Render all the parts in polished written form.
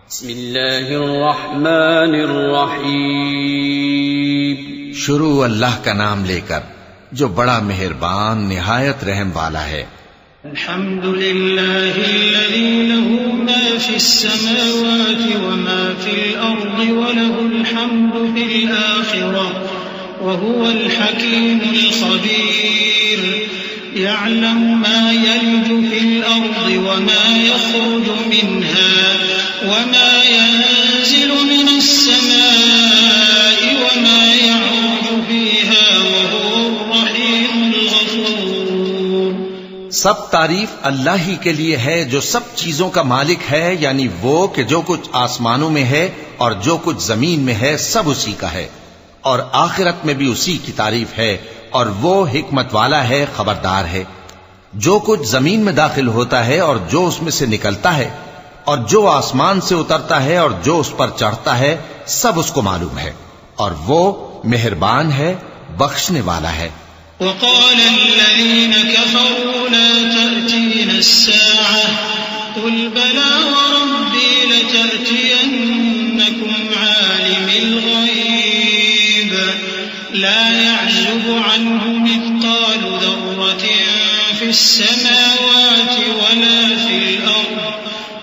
بسم اللہ الرحمن الرحیم. شروع اللہ کا نام لے کر جو بڑا مہربان نہایت رحم والا ہے. الحمد للہ الذی له ما فی السماوات وما فی الارض وله الحمد فی الآخرة وهو الحکیم الخبیر. يعلم ما يلج في الأرض وما يخرج منها وما ينزل من السماء وما يعرج فيها وهو الرحيم الغفور. سب تعریف اللہ ہی کے لیے ہے جو سب چیزوں کا مالک ہے، یعنی وہ کہ جو کچھ آسمانوں میں ہے اور جو کچھ زمین میں ہے سب اسی کا ہے، اور آخرت میں بھی اسی کی تعریف ہے، اور وہ حکمت والا ہے، خبردار ہے. جو کچھ زمین میں داخل ہوتا ہے اور جو اس میں سے نکلتا ہے اور جو آسمان سے اترتا ہے اور جو اس پر چڑھتا ہے سب اس کو معلوم ہے، اور وہ مہربان ہے، بخشنے والا ہے. وقال الذين كفروا لا تأتينا الساعة قل بلى وربي لتأتينكم عالم الغيب لا يعزب عنه مثقال ذرة في السماوات ولا في الأرض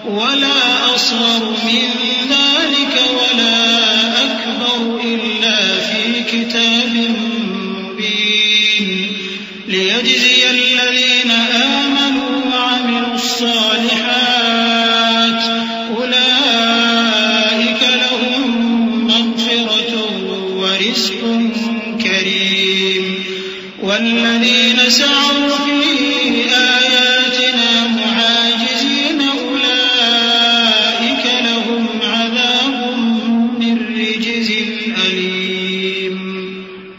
ولا أصغر من ذلك ولا أكبر إلا في كتاب مبين ليجزي الذين آمنوا وعملوا الصالحات أولئك لهم مغفرة ورزق كريم. والذين سعوا في آياتنا معاجزين أولئك لهم عذاب من رجز أليم.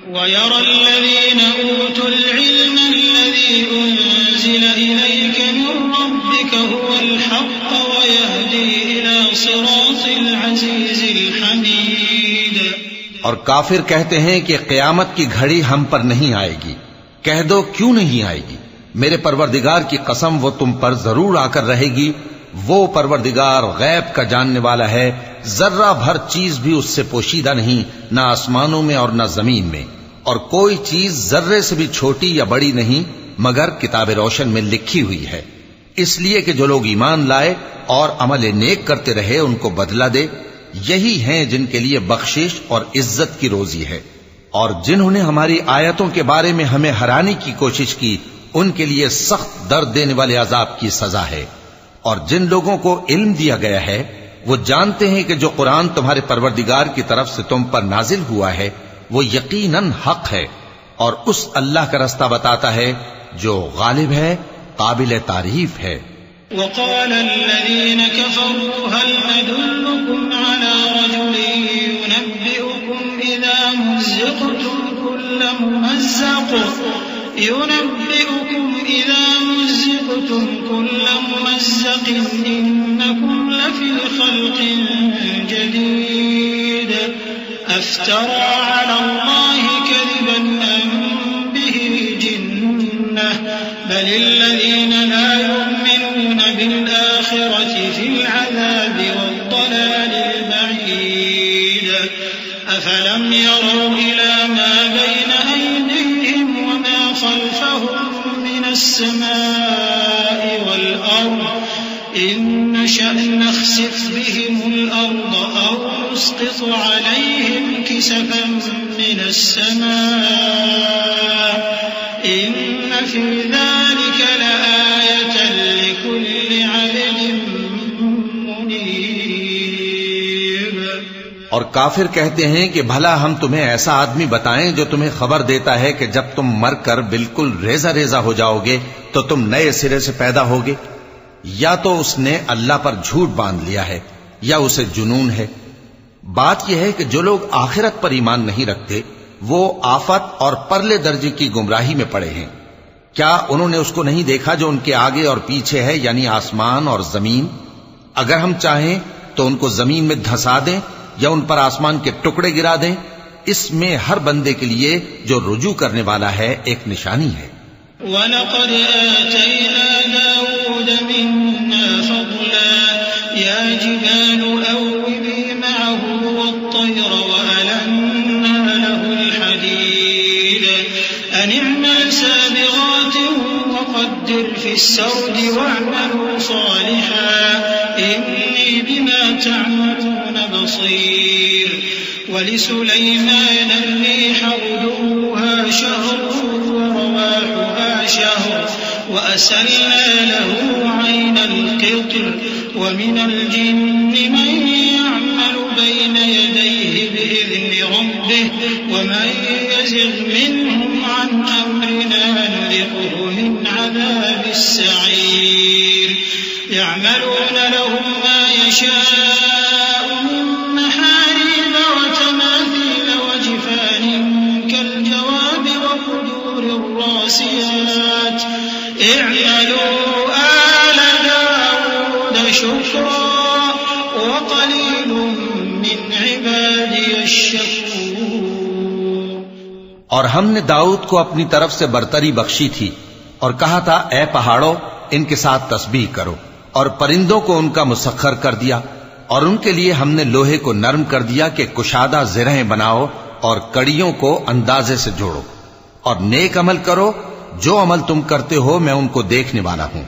ويرى الذين أوتوا العلم الذي أنزل إليك من ربك هو الحق ويهدي إلى صراط العزيز الحميد. اور کافر کہتے ہیں کہ قیامت کی گھڑی ہم پر نہیں آئے گی. کہہ دو کیوں نہیں آئے گی؟ میرے پروردگار کی قسم وہ تم پر ضرور آ کر رہے گی. وہ پروردگار غیب کا جاننے والا ہے، ذرہ بھر چیز بھی اس سے پوشیدہ نہیں، نہ آسمانوں میں اور نہ زمین میں، اور کوئی چیز ذرے سے بھی چھوٹی یا بڑی نہیں مگر کتاب روشن میں لکھی ہوئی ہے. اس لیے کہ جو لوگ ایمان لائے اور عمل نیک کرتے رہے ان کو بدلہ دے. یہی ہیں جن کے لیے بخشش اور عزت کی روزی ہے. اور جنہوں نے ہماری آیتوں کے بارے میں ہمیں ہرانے کی کوشش کی ان کے لیے سخت درد دینے والے عذاب کی سزا ہے. اور جن لوگوں کو علم دیا گیا ہے وہ جانتے ہیں کہ جو قرآن تمہارے پروردگار کی طرف سے تم پر نازل ہوا ہے وہ یقیناً حق ہے، اور اس اللہ کا رستہ بتاتا ہے جو غالب ہے، قابل تعریف ہے. وقال الذين كفروا هل ندلكم على رجل ينبئكم إذا مزقتم كل ممزق إنكم لفي خلق جديد أفترى على الله كذبا أم به جنة بل الذين لا يؤمنون بالآخرة في العذاب والضلال البعيد. أفلم يروا إلى ما بين أيديهم وما خلفهم من السماء والأرض إن نشأ نخسف بهم الأرض أو نسقط عليهم كسفا من السماء إن في ذلك لآية لكل عبد منيب. اور کافر کہتے ہیں کہ بھلا ہم تمہیں ایسا آدمی بتائیں جو تمہیں خبر دیتا ہے کہ جب تم مر کر بالکل ریزہ ریزہ ہو جاؤ گے تو تم نئے سرے سے پیدا ہوگے؟ یا تو اس نے اللہ پر جھوٹ باندھ لیا ہے یا اسے جنون ہے. بات یہ ہے کہ جو لوگ آخرت پر ایمان نہیں رکھتے وہ آفت اور پرلے درجے کی گمراہی میں پڑے ہیں. کیا انہوں نے اس کو نہیں دیکھا جو ان کے آگے اور پیچھے ہے، یعنی آسمان اور زمین؟ اگر ہم چاہیں تو ان کو زمین میں دھسا دیں یا ان پر آسمان کے ٹکڑے گرا دیں. اس میں ہر بندے کے لیے جو رجوع کرنے والا ہے ایک نشانی ہے. وَلَقَدْ آتَيْنَا دَاوُودَ مِنَّا فَضْلًا يَا الجبال أوبي معه والطير وألنا له الحديد أن اعمل سابغات وقدر في السرد واعملوا صالحا إني بما تعملون بصير ولسليمان الريح غدوها شهر ورواحها شهر وأسلنا له عين القطر ومن الجن من يعمل بين يديه بإذن ربه ومن يزغ منهم عن أمرنا نذقه من عذاب السعير يعملون له ما يشاء من محاريب وتماثيل وجفان كالجواب وقدور الراسيات اعملوا آل داود شكرا وقليل من عبادي الشكور. اور ہم نے داؤد کو اپنی طرف سے برتری بخشی تھی اور کہا تھا اے پہاڑوں ان کے ساتھ تسبیح کرو، اور پرندوں کو ان کا مسخر کر دیا، اور ان کے لیے ہم نے لوہے کو نرم کر دیا کہ کشادہ زرہیں بناؤ اور کڑیوں کو اندازے سے جوڑو، اور نیک عمل کرو، جو عمل تم کرتے ہو میں ان کو دیکھنے والا ہوں.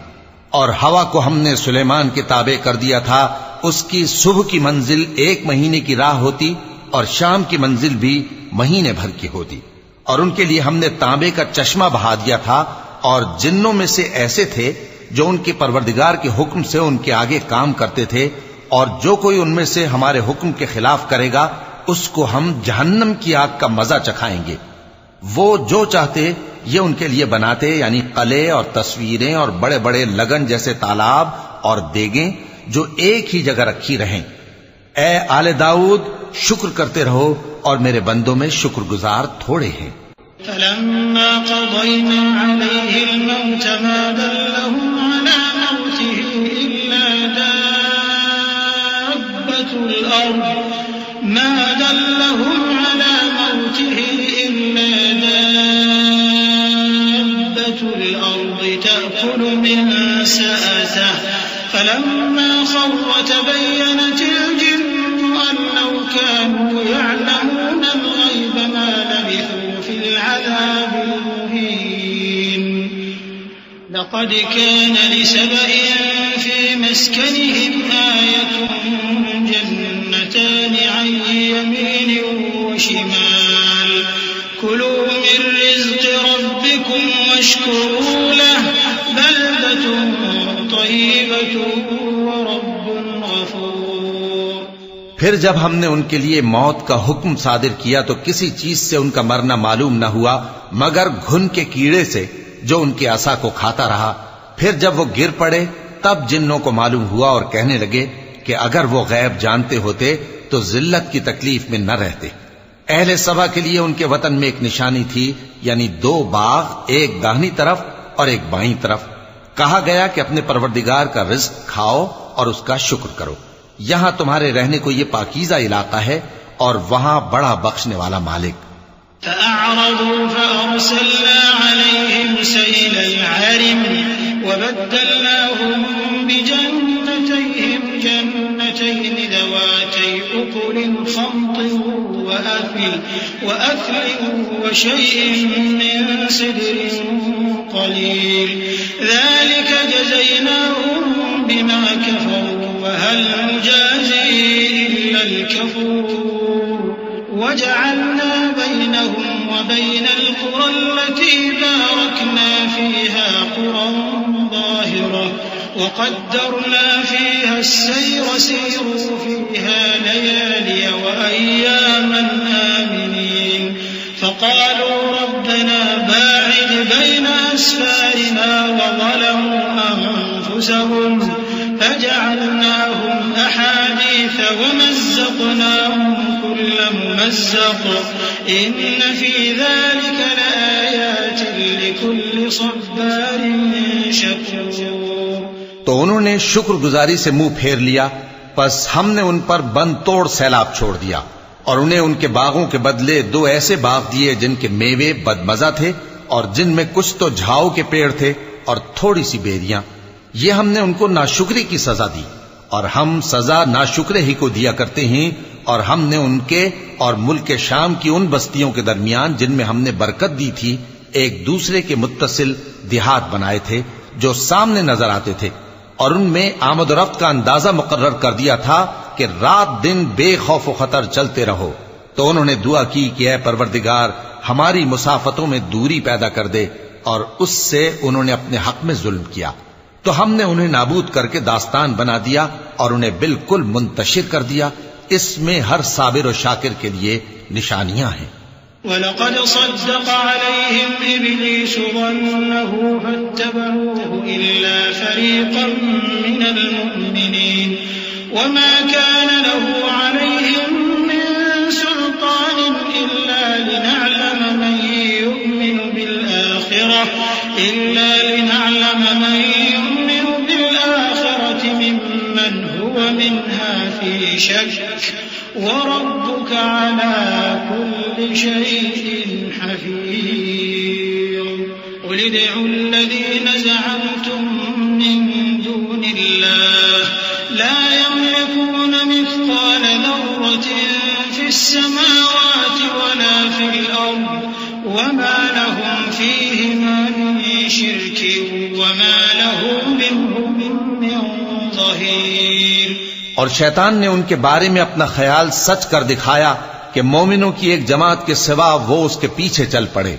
اور ہوا کو ہم نے سلیمان کے تابع کر دیا تھا، اس کی صبح کی منزل 1 مہینے کی راہ ہوتی اور شام کی منزل بھی مہینے بھر کی ہوتی. اور ان کے لیے ہم نے تانبے کا چشمہ بہا دیا تھا، اور جنوں میں سے ایسے تھے جو ان کے پروردگار کے حکم سے ان کے آگے کام کرتے تھے، اور جو کوئی ان میں سے ہمارے حکم کے خلاف کرے گا اس کو ہم جہنم کی آگ کا مزہ چکھائیں گے. وہ جو چاہتے یہ ان کے لیے بناتے، یعنی قلعے اور تصویریں اور بڑے بڑے لگن جیسے تالاب اور دیگیں جو ایک ہی جگہ رکھی رہیں. اے آل داؤد شکر کرتے رہو، اور میرے بندوں میں شکر گزار تھوڑے ہیں. فلما قضينا عليه الموت ما دلهم على موته إلا دابة الأرض تأكل من سأته فلما خر تبينت الجن أن لو كانوا يعلمون الغيب ما لبثوا في العذاب المهين. لقد كان لسبإ في مسكنهم آية جنتان عن يمين وشمال كلوا من رزق ربكم واشكروا له بلدة طيبة ورب غفور. پھر جب ہم نے ان کے لیے موت کا حکم صادر کیا تو کسی چیز سے ان کا مرنا معلوم نہ ہوا مگر گھن کے کیڑے سے جو ان کے عصا کو کھاتا رہا. پھر جب وہ گر پڑے تب جنوں کو معلوم ہوا اور کہنے لگے کہ اگر وہ غیب جانتے ہوتے تو ذلت کی تکلیف میں نہ رہتے. اہل سبا کے لیے ان کے وطن میں ایک نشانی تھی، یعنی 2 باغ، ایک داہنی طرف اور ایک بائیں طرف. کہا گیا کہ اپنے پروردگار کا رزق کھاؤ اور اس کا شکر کرو. یہاں تمہارے رہنے کو یہ پاکیزہ علاقہ ہے اور وہاں بڑا بخشنے والا مالک. فأعرضوا فأرسلنا عليهم سيل العرم وبدلناهم بجنتيهم جنتين ذواتي أكل خمط وأثل وشيء من سدر قليل ذلك جزيناهم بما كفروا وهل نجازي إلا الكفور. وجعلنا بينهم وبين القرى التي باركنا فيها قرى ظاهرة وقدرنا فيها السير سيروا فيها ليالي وأياما آمنين. فقالوا ربنا باعد بين أسفارنا وظلموا أنفسهم فجعلناهم أحاديث ومزقناهم كل ممزق إن في ذلك لآيات لكل صبار شكور. تو انہوں نے شکر گزاری سے منہ پھیر لیا، پس ہم نے ان پر بند توڑ سیلاب چھوڑ دیا اور انہیں ان کے باغوں کے بدلے 2 ایسے باغ دیے جن کے میوے بدمزہ تھے اور جن میں کچھ تو جھاؤ کے پیڑ تھے اور تھوڑی سی بیریاں. یہ ہم نے ان کو ناشکری کی سزا دی اور ہم سزا ناشکرے ہی کو دیا کرتے ہیں، اور ہم نے ان کے اور ملک شام کی ان بستیوں کے درمیان جن میں ہم نے برکت دی تھی ایک دوسرے کے متصل دیہات بنائے تھے جو سامنے نظر آتے تھے، اور ان میں آمد و رفت کا اندازہ مقرر کر دیا تھا کہ رات دن بے خوف و خطر چلتے رہو۔ تو انہوں نے دعا کی کہ اے پروردگار ہماری مسافتوں میں دوری پیدا کر دے، اور اس سے انہوں نے اپنے حق میں ظلم کیا، تو ہم نے انہیں نابود کر کے داستان بنا دیا اور انہیں بالکل منتشر کر دیا۔ اس میں ہر صابر و شاکر کے لیے نشانیاں ہیں۔ وَلَقَدْ صَدَّقَ عَلَيْهِمْ إِبْلِيسُ ظَنَّهُ فَاتَّبَعُوهُ إِلَّا فَرِيقًا مِّنَ الْمُؤْمِنِينَ وَمَا كَانَ لَهُ عَلَيْهِمْ مِّن سُلْطَانٍ إِلَّا لِنَعْلَمَ مَن يُؤْمِنُ بِالْآخِرَةِ مِمَّنْ هُوَ مِنْهَا فِي شَكٍّ وَرَبُّكَ عَلَى كُلِّ شَيْءٍ حَفِيظٌ قُلِ ادْعُوا الَّذِينَ زَعَمْتُم مِّن دُونِ اللَّهِ لَا يَمْلِكُونَ مِثْقَالَ ذَرَّةٍ فِي السَّمَاوَاتِ وَلَا فِي الْأَرْضِ وَمَا لَهُمْ فِيهِمَا مِن شِرْكٍ وَمَا لَهُ مِنْهُم مِّن ظَهِيرٍ۔ اور شیطان نے ان کے بارے میں اپنا خیال سچ کر دکھایا کہ مومنوں کی ایک جماعت کے سوا وہ اس کے پیچھے چل پڑے،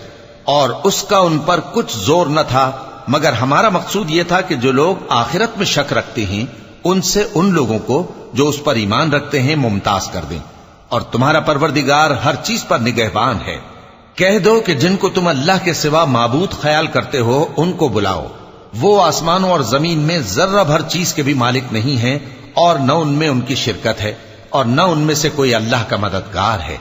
اور اس کا ان پر کچھ زور نہ تھا، مگر ہمارا مقصود یہ تھا کہ جو لوگ آخرت میں شک رکھتے ہیں ان سے ان لوگوں کو جو اس پر ایمان رکھتے ہیں ممتاز کر دیں، اور تمہارا پروردگار ہر چیز پر نگہبان ہے۔ کہہ دو کہ جن کو تم اللہ کے سوا معبود خیال کرتے ہو ان کو بلاؤ، وہ آسمانوں اور زمین میں ذرہ بھر چیز کے بھی مالک نہیں ہیں، اور نہ ان میں ان کی شرکت ہے، اور نہ ان میں سے کوئی اللہ کا مددگار ہے۔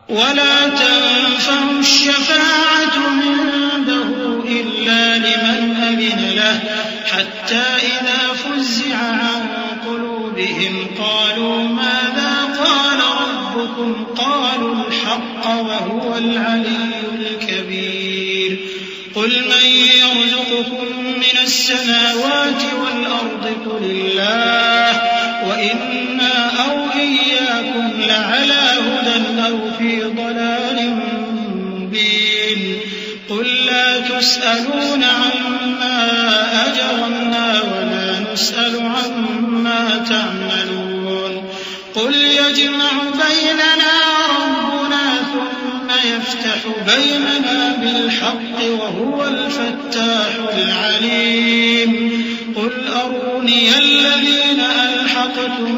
وَلَا تَنفَعُ الشَّفَاعَةُ عِندَهُ إِلَّا لِمَنْ أَذِنَ لَهُ حَتَّى إِذَا فُزِّعَ عَن قُلُوبِهِمْ قَالُوا مَاذَا قَالَ رَبُّكُمْ قَالُوا الْحَقَّ وَهُوَ الْعَلِيُّ الْكَبِيرُ قُلْ مَن يَرْزُقُكُم مِّنَ السَّمَاوَاتِ وَالْأَرْضِ قُلِ اللَّهُ وَإِنَّا أَوْ إِيَّاكُمْ لَعَلَىٰ هُدًى أَوْ فِي ضَلَالٍ مُّبِينٍ قُل لَّا تُسْأَلُونَ عَمَّا أَجْرَمْنَا وَلَا نُسْأَلُ عَمَّا تَعْمَلُونَ قُلْ يَجْمَعُ بَيْنَنَا رَبُّنَا ثُمَّ يَفْتَحُ بَيْنَنَا بِالْحَقِّ وَهُوَ الْفَتَّاحُ الْعَلِيمُ قُلْ أَرُونِيَ الَّذِينَ أَلْحَقْتُم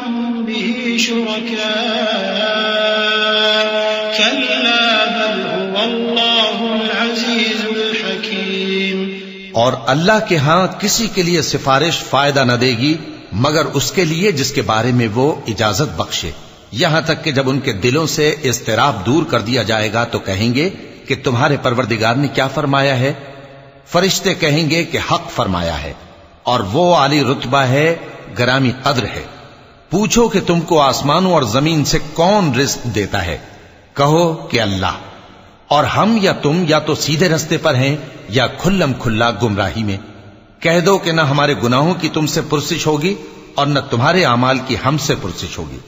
بِهِ شُرَكَاءَ كَلَّا بَلْ هُوَ اللَّهُ الْعَزِيزُ الْحَكِيمُ۔ اور اللہ کے ہاں کسی کے لیے سفارش فائدہ نہ دے گی مگر اس کے لیے جس کے بارے میں وہ اجازت بخشے، یہاں تک کہ جب ان کے دلوں سے اضطراب دور کر دیا جائے گا تو کہیں گے کہ تمہارے پروردگار نے کیا فرمایا ہے؟ فرشتے کہیں گے کہ حق فرمایا ہے، اور وہ عالی رتبہ ہے، گرامی قدر ہے۔ پوچھو کہ تم کو آسمانوں اور زمین سے کون رزق دیتا ہے؟ کہو کہ اللہ، اور ہم یا تم یا تو سیدھے رستے پر ہیں یا کھلم کھلا گمراہی میں۔ کہہ دو کہ نہ ہمارے گناہوں کی تم سے پرسش ہوگی اور نہ تمہارے اعمال کی ہم سے پرسش ہوگی۔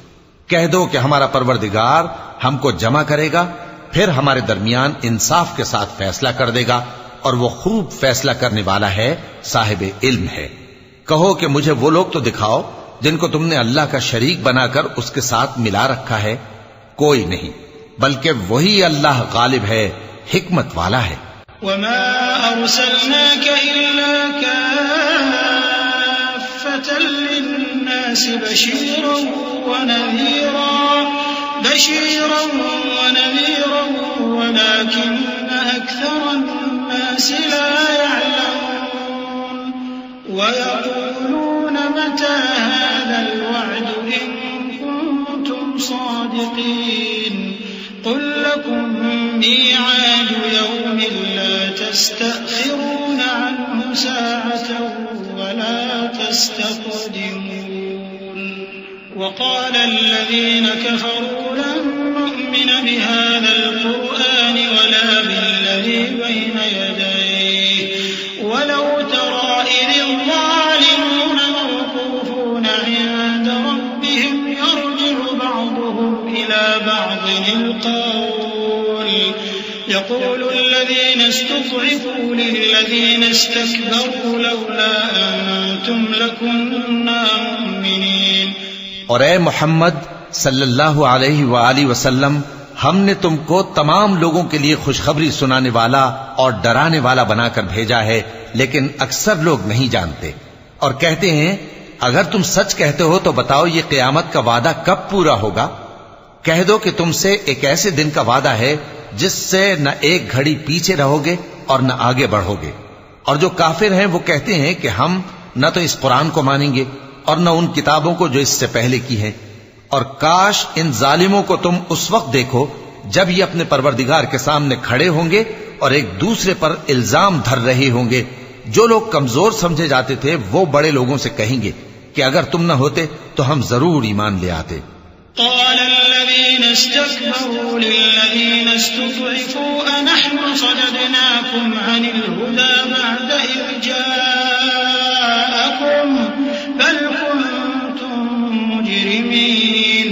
کہہ دو کہ ہمارا پروردگار ہم کو جمع کرے گا، پھر ہمارے درمیان انصاف کے ساتھ فیصلہ کر دے گا، اور وہ خوب فیصلہ کرنے والا ہے، صاحب علم ہے۔ کہو کہ مجھے وہ لوگ تو دکھاؤ جن کو تم نے اللہ کا شریک بنا کر اس کے ساتھ ملا رکھا ہے۔ کوئی نہیں، بلکہ وہی اللہ غالب ہے، حکمت والا ہے۔ وَمَا أَرْسَلْنَاكَ إِلَّا كَافَّةً لِّلنَّاسِ بَشِيرًا وَنَذِيرًا وَلَٰكِنَّ أَكْثَرَ النَّاسِ لَا يَعْلَمُونَ وَيَقُولُونَ مَتَىٰ هَٰذَا الْوَعْدُ إِن كُنتُمْ صَادِقِينَ قُل لَّكُم مِّيعَادُ يَوْمٍ لَّا تَسْتَأْخِرُونَ عَنْهُ سَاعَةً وَلَا تَسْتَقْدِمُونَ وَقَالَ الَّذِينَ كَفَرُوا لَن نُّؤْمِنَ بِهَٰذَا الْقُرْآنِ وَلَا بِالَّذِي بَيْنَ يَدَيْهِ وَلَوْ تَرَىٰ إِذِ الظَّالِمُونَ مَوْقُوفُونَ عِندَ بعض القول يقول الذين استضعفوا للذين استكبروا لولا أنتم لكنا مؤمنين. اور اے محمد صلی اللہ علیہ وآلہ وسلم، ہم نے تم کو تمام لوگوں کے لیے خوشخبری سنانے والا اور ڈرانے والا بنا کر بھیجا ہے، لیکن اکثر لوگ نہیں جانتے اور کہتے ہیں اگر تم سچ کہتے ہو تو بتاؤ یہ قیامت کا وعدہ کب پورا ہوگا؟ کہہ دو کہ تم سے ایک ایسے دن کا وعدہ ہے جس سے نہ ایک گھڑی پیچھے رہو گے اور نہ آگے بڑھو گے. اور جو کافر ہیں وہ کہتے ہیں کہ ہم نہ تو اس قرآن کو مانیں گے اور نہ ان کتابوں کو جو اس سے پہلے کی ہیں. اور کاش ان ظالموں کو تم اس وقت دیکھو جب یہ اپنے پروردگار کے سامنے کھڑے ہوں گے اور ایک دوسرے پر الزام دھر رہے ہوں گے. جو لوگ کمزور سمجھے جاتے تھے وہ بڑے لوگوں سے کہیں گے کہ اگر تم نہ ہوتے تو ہم ضرور ایمان لے آتے. قال الذين استكبروا للذين استضعفوا أنحن صددناكم عن الهدى بعد إذ جاءكم بل كنتم مجرمين.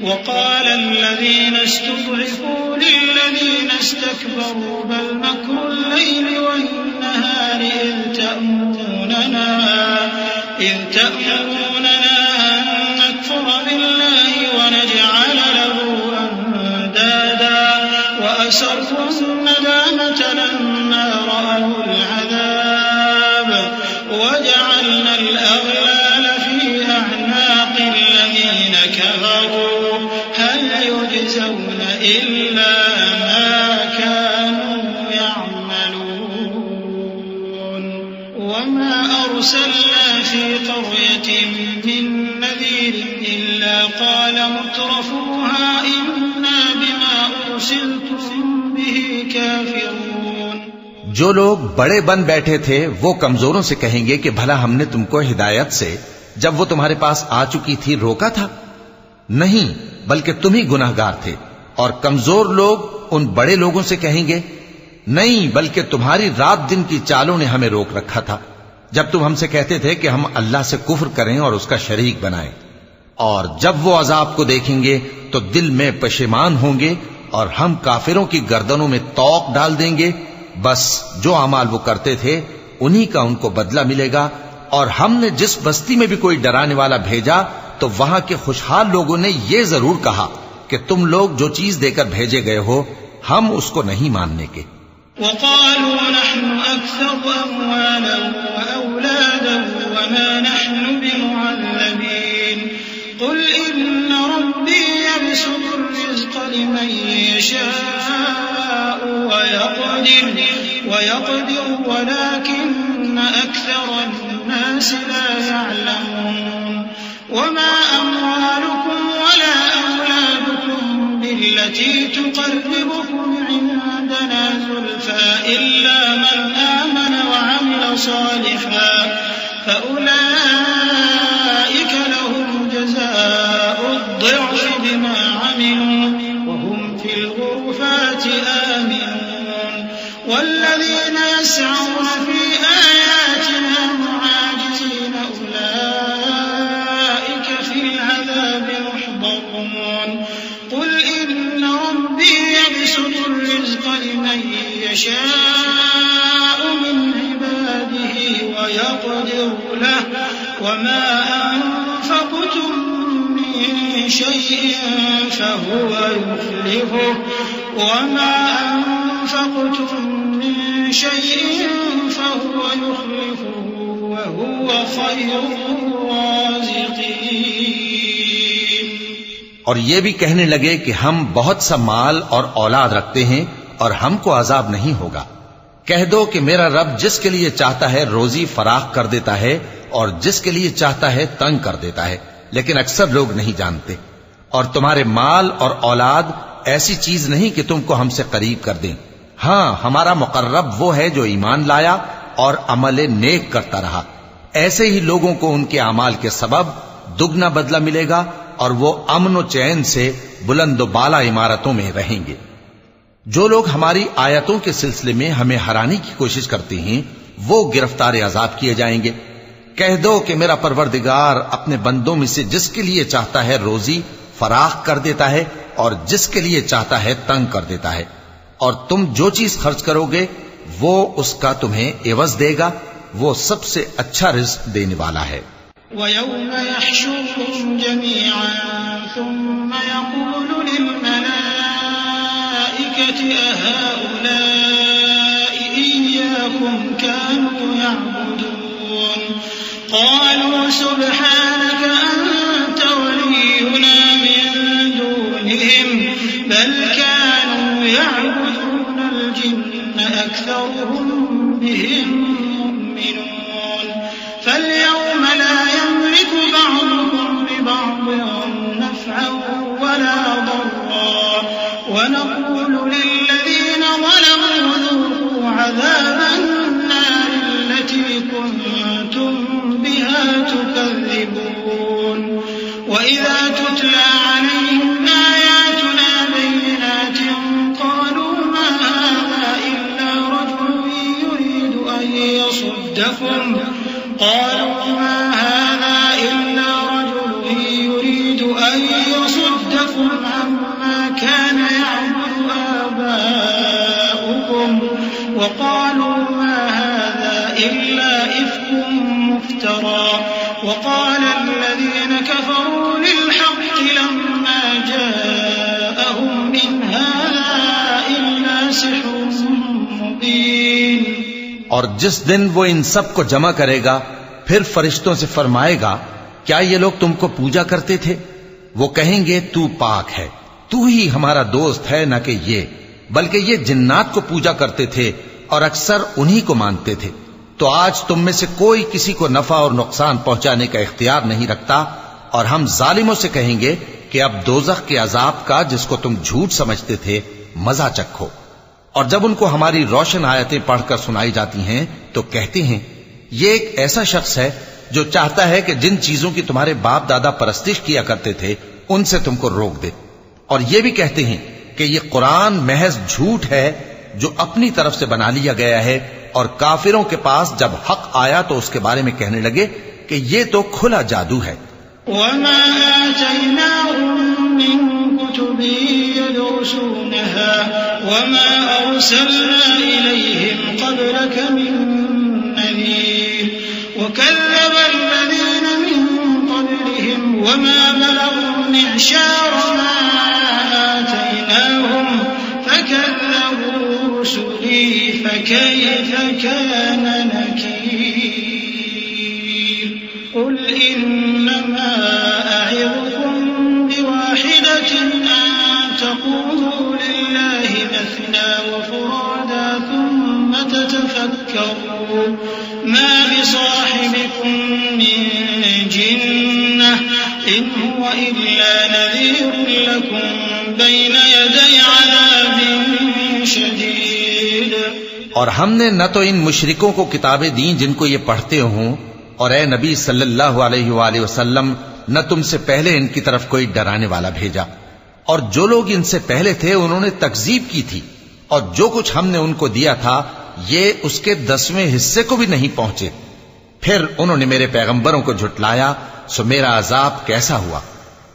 وقال الذين استضعفوا للذين استكبروا بل مكر الليل والنهار إذ تأمروننا أن نكفر بالله ونجعل له أندادا وأسروا الندامة لما رأوا العذاب وجعلنا الأغلال في أعناق الذين كفروا هل يجزون إلا ما كانوا يعملون. وما أرسلنا في قرية من نذير إلا قال مترفوها إنا بما أرسلتم به كافرون. جو لوگ بڑے بن بیٹھے تھے وہ کمزوروں سے کہیں گے کہ بھلا ہم نے تم کو ہدایت سے جب وہ تمہارے پاس آ چکی تھی روکا تھا؟ نہیں، بلکہ تم ہی گناہگار تھے. اور کمزور لوگ ان بڑے لوگوں سے کہیں گے نہیں، بلکہ تمہاری رات دن کی چالوں نے ہمیں روک رکھا تھا جب تم ہم سے کہتے تھے کہ ہم اللہ سے کفر کریں اور اس کا شریک بنائیں. اور جب وہ عذاب کو دیکھیں گے تو دل میں پشیمان ہوں گے اور ہم کافروں کی گردنوں میں طوق ڈال دیں گے. بس جو اعمال وہ کرتے تھے انہی کا ان کو بدلہ ملے گا. اور ہم نے جس بستی میں بھی کوئی ڈرانے والا بھیجا تو وہاں کے خوشحال لوگوں نے یہ ضرور کہا کہ تم لوگ جو چیز دے کر بھیجے گئے ہو ہم اس کو نہیں ماننے کے. وقالوا نحن أكثر أموالا وأولادا وما نحن بمعذبين. قل إن ربي يبسط الرزق لمن يشاء ويقدر ولكن أكثر الناس لا يعلمون. وما أموالكم ولا أولادكم بالتي تقربكم عندنا زلفى إلا من آمن وعمل صالحا فأولئك لهم جزاء الضعف بما عملوا وهم في الغرفات آمنون. والذين يسعون في آياتنا معاجزين أولئك في العذاب محضرون. قل إن ربي يبسط الرزق لمن يشاء من عباده ويقدر له وما أنفقتم من شيء فهو يخلفه وما أنفقتم من شيء فهو يخلفه وهو خير الرازقين. اور یہ بھی کہنے لگے کہ ہم بہت سا مال اور اولاد رکھتے ہیں اور ہم کو عذاب نہیں ہوگا. کہہ دو کہ میرا رب جس کے لیے چاہتا ہے روزی فراخ کر دیتا ہے اور جس کے لیے چاہتا ہے تنگ کر دیتا ہے، لیکن اکثر لوگ نہیں جانتے. اور تمہارے مال اور اولاد ایسی چیز نہیں کہ تم کو ہم سے قریب کر دیں. ہاں، ہمارا مقرب وہ ہے جو ایمان لایا اور عمل نیک کرتا رہا. ایسے ہی لوگوں کو ان کے اعمال کے سبب دگنا بدلہ ملے گا اور وہ امن و چین سے بلند و بالا عمارتوں میں رہیں گے. جو لوگ ہماری آیتوں کے سلسلے میں ہمیں ہرانے کی کوشش کرتے ہیں وہ گرفتار عذاب کیے جائیں گے. کہہ دو کہ میرا پروردگار اپنے بندوں میں سے جس کے لیے چاہتا ہے روزی فراخ کر دیتا ہے اور جس کے لیے چاہتا ہے تنگ کر دیتا ہے، اور تم جو چیز خرچ کرو گے وہ اس کا تمہیں عوض دے گا، وہ سب سے اچھا رزق دینے والا ہے۔ وَيَوْمَ يَحْشُرُهُمْ جَمِيعًا ثُمَّ يَقُولُ لِلْمَلَائِكَةِ أَهَؤُلَاءِ إِيَّاكُمْ كَانُوا يَعْبُدُونَ قَالُوا سُبْحَانَكَ أَنْتَ وَلِيُّنَا مِنْ دُونِهِمْ بَلْ كَانُوا يَعْبُدُونَ الْجِنَّ أَكْثَرُهُمْ بِهِمْ مُؤْمِنُونَ فَالْيَوْمَ لَا يَمْلِكُ بَعْضُكُمْ لِبَعْضٍ نَفْعًا وَلَا ضَرًّا وَنَقُولُ لِلَّذِينَ ظَلَمُوا ذُوقُوا عَذَابَ النَّارِ الَّتِي كُنتُمْ بِهَا تُكَذِّبُونَ وَإِذَا تُتْلَى عَلَيْهِمْ آيَاتُنَا بَيِّنَاتٍ قَالُوا مَا هَذَا إِلَّا رَجُلٌ يُرِيدُ أَن يَصُدَّكُمْ عَمَّا كَانَ يَعْبُدُ آبَاؤُكُمْ وَقَالُوا مَا هَذَا إِلَّا إِفْكٌ مُفْتَرًى وَقَالَ الَّذِينَ كَفَرُوا لِلْحَقِّ لَمَّا جَاءَهُمْ إِنْ هَذَا إِلَّا سِحْرٌ مُبِينٌ۔ اور جس دن وہ ان سب کو جمع کرے گا پھر فرشتوں سے فرمائے گا کیا یہ لوگ تم کو پوجا کرتے تھے؟ وہ کہیں گے تو پاک ہے، تو ہی ہمارا دوست ہے، نہ کہ یہ، بلکہ یہ جنات کو پوجا کرتے تھے اور اکثر انہی کو مانتے تھے۔ تو آج تم میں سے کوئی کسی کو نفع اور نقصان پہنچانے کا اختیار نہیں رکھتا، اور ہم ظالموں سے کہیں گے کہ اب دوزخ کے عذاب کا جس کو تم جھوٹ سمجھتے تھے مزہ چکھو۔ اور جب ان کو ہماری روشن آیتیں پڑھ کر سنائی جاتی ہیں تو کہتے ہیں یہ ایک ایسا شخص ہے جو چاہتا ہے کہ جن چیزوں کی تمہارے باپ دادا پرستش کیا کرتے تھے ان سے تم کو روک دے، اور یہ بھی کہتے ہیں کہ یہ قرآن محض جھوٹ ہے جو اپنی طرف سے بنا لیا گیا ہے، اور کافروں کے پاس جب حق آیا تو اس کے بارے میں کہنے لگے کہ یہ تو کھلا جادو ہے۔ وَمَا آتَيْنَاهُم مِّن كُتُبٍ يَدْرُسُونَهَا وَمَا أَرْسَلْنَا إِلَيْهِمْ قَبْلَكَ مِن نَّذِيرٍ وَكَذَّبَ الَّذِينَ مِن قَبْلِهِمْ وَمَا بَلَغُوا مِعْشَارَ مَا آتَيْنَاهُمْ فَكَذَّبُوا رُسُلِي فَكَيْفَ كَانَ نَكِيرِ قُلْ إِنَّمَا أَعِظُكُم بِوَاحِدَةٍ أَن تَقُومُوا لِلَّهِ مَثْنَىٰ وَفُرَادَىٰ ثُمَّ تَتَفَكَّرُوا مَا بِصَاحِبِكُم مِّن جِنَّةٍ إِنْ هُوَ إِلَّا نَذِيرٌ لَّكُم بَيْنَ يَدَيْ عَذَابٍ شَدِيدٍ۔ اور ہم نے نہ تو ان مشرکوں کو کتابیں دیں جن کو یہ پڑھتے ہوں، اور اے نبی صلی اللہ علیہ وآلہ وسلم نہ تم سے پہلے ان کی طرف کوئی ڈرانے والا بھیجا، اور جو لوگ ان سے پہلے تھے انہوں نے تکذیب کی تھی، اور جو کچھ ہم نے ان کو دیا تھا یہ اس کے 10ویں حصے کو بھی نہیں پہنچے۔ پھر انہوں نے میرے پیغمبروں کو جھٹلایا، سو میرا عذاب کیسا ہوا۔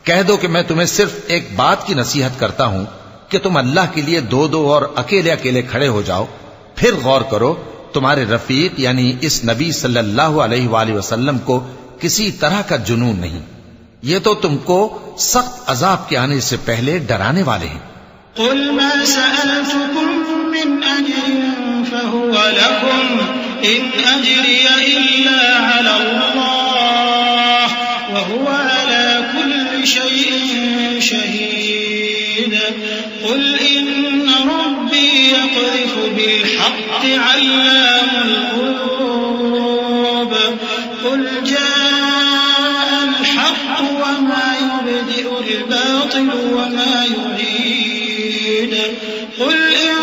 کہہ دو کہ میں تمہیں صرف ایک بات کی نصیحت کرتا ہوں کہ تم اللہ کے لیے دو دو اور اکیلے اکیلے کھڑے ہو جاؤ، پھر غور کرو تمہارے رفیق یعنی اس نبی صلی اللہ علیہ وآلہ وسلم کو کسی طرح کا جنون نہیں، یہ تو تم کو سخت عذاب کے آنے سے پہلے ڈرانے والے ہیں۔ قُلْ مَا سَأَلْتُكُم مِّنْ أَجْرٍ فَهُوَ لَكُمْ إِنْ أَجْرِيَ إِلَّا عَلَى اللَّهِ وَهُوَ عَلَى كُلِّ شَيْءٍ شَهِيدٌ قُلْ إِنَّ رَبِّي يَقْذِفُ بِالْحَقِّ عَلَّامُ الْغُيُوبِ قُلْ جَاءَ الْحَقُّ وَمَا يُبْدِئُ الْبَاطِلُ وَمَا يُعِيدُ قُلْ إِن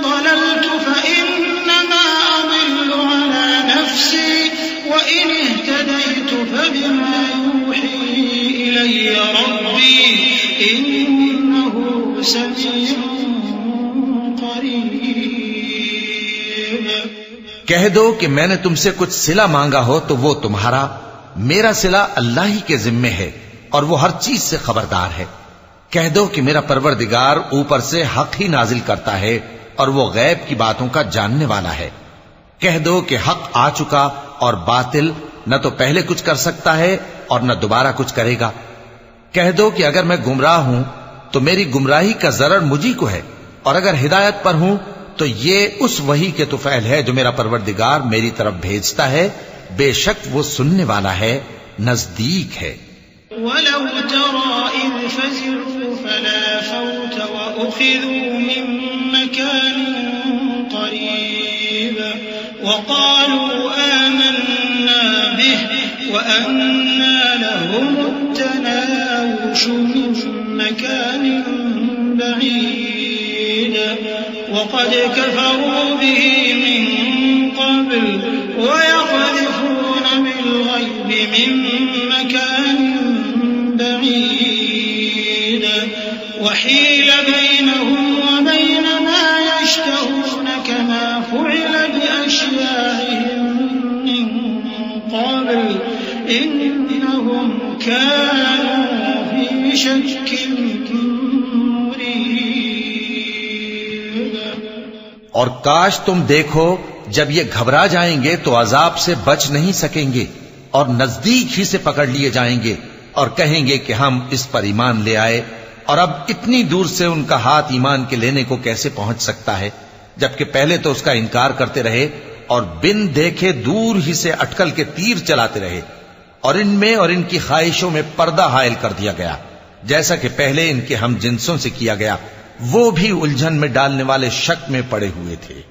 ضَلَلْتُ فَإِنَّمَا أَضِلُّ عَلَى نَفْسِي وَإِنِ اهْتَدَيْتُ فَبِمَا يُوحِي إِلَيَّ رَبِّي إِنَّهُ سَمِيعٌ قَرِيبٌ۔ کہہ دو کہ میں نے تم سے کچھ صلہ مانگا ہو تو وہ تمہارا، میرا صلہ اللہ ہی کے ذمے ہے، اور وہ ہر چیز سے خبردار ہے۔ کہہ دو کہ میرا پروردگار اوپر سے حق ہی نازل کرتا ہے اور وہ غیب کی باتوں کا جاننے والا ہے۔ کہہ دو کہ حق آ چکا اور باطل نہ تو پہلے کچھ کر سکتا ہے اور نہ دوبارہ کچھ کرے گا۔ کہہ دو کہ اگر میں گمراہ ہوں تو میری گمراہی کا ضرر مجھی کو ہے، اور اگر ہدایت پر ہوں تو یہ اس وحی کے طفیل ہے جو میرا پروردگار میری طرف بھیجتا ہے، بے شک وہ سننے والا ہے، نزدیک ہے۔ وَلَوْ تَرَىٰ إِذْ فَزِعُوا فَلَا فَوْتَ وَأُخِذُوا مِن مَّكَانٍ قَرِيبٍ وَقَالُوا آمَنَّا بِهِ وَأَنَّىٰ لَهُمُ التَّنَاوُشُ مِن مَّكَانٍ بَعِيدٍ وَقَدْ كَفَرُوا بِهِ مِن قَبْلُ وَيَقْذِفُونَ بِالْغَيْبِ مِن مَّكَانٍ بعيد وحيل بينهم وبين ما يشتهون كما فعل بأشياعهم من قبل إنهم كانوا في شك مريب۔ اور کاش تم دیکھو جب یہ گھبرا جائیں گے تو عذاب سے بچ نہیں سکیں گے اور نزدیک ہی سے پکڑ لیے جائیں گے، اور کہیں گے کہ ہم اس پر ایمان لے آئے، اور اب اتنی دور سے ان کا ہاتھ ایمان کے لینے کو کیسے پہنچ سکتا ہے، جبکہ پہلے تو اس کا انکار کرتے رہے اور بن دیکھے دور ہی سے اٹکل کے تیر چلاتے رہے، اور ان میں اور ان کی خواہشوں میں پردہ حائل کر دیا گیا، جیسا کہ پہلے ان کے ہم جنسوں سے کیا گیا، وہ بھی الجھن میں ڈالنے والے شک میں پڑے ہوئے تھے۔